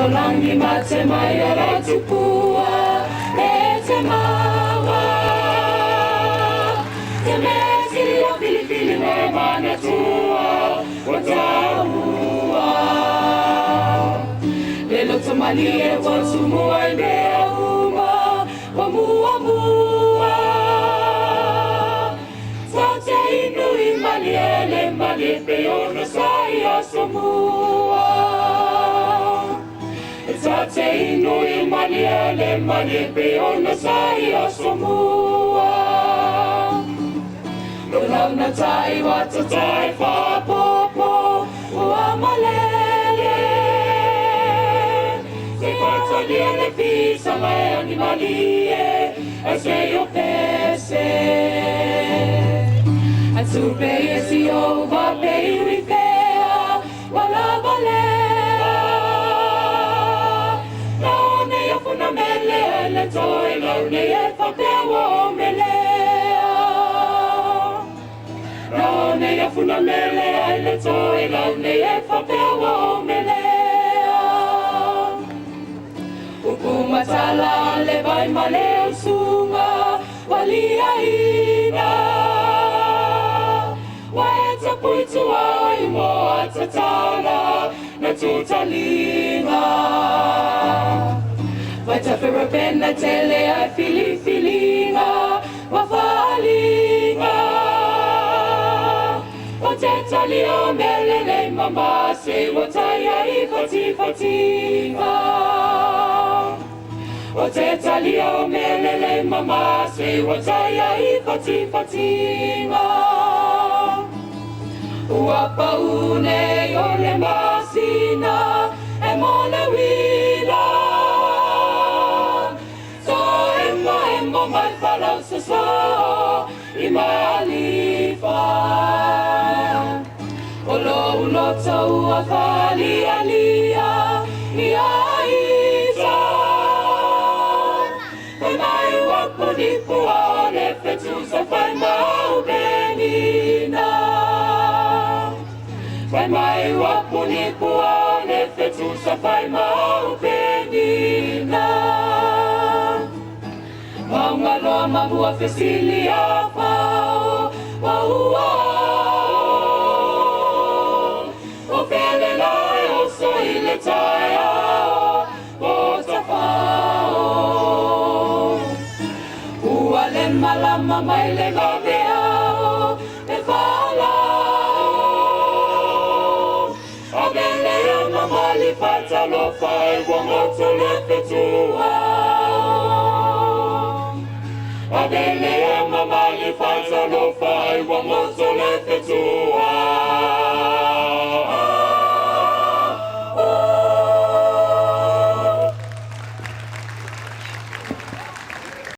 Langi mate mai tupua e te mawa te mesi o pilipili me mana tua o taua le lo tamali e wasu mua i mea uma wa mua mua sa te inu i maliele mali pe ono sai aso mua sa te inu i maliele mali pe ono sai aso mua no launa tai wata tai whapopo ua malele se whatalia le pisa mai ani malie a se o pese a tupe e si o va pe ui pea wala valea laone e funa mele le toi laone e whapea o melea laone e funa mele le toi laone e whapea o melea Upumatala le vai maleo sunga walia ina Waeta puitua i mo atatala na tutalinga Waeta whirapena tele ai filifilinga wafalinga Wateta lio melele mama se wataya i fatinga Wateta lio melele mama se wataya i fatinga Uapa une ole masina e mole wila So emmo mai falau so i malifa Olo uloto ua fali alia i aisa Fai mai wapu ni pua le fetusa fai mau benina Fai mai wapu ni pua le fetusa fai mau benina Maungaloa mamua fesilia pao Waua O pele lai o so ile tai ao O tafao Ua le malama mai le lave ao E falao A mele a mamali fata lo fai Wangoto le fetua A mele a mamali fata lo fai Wangoto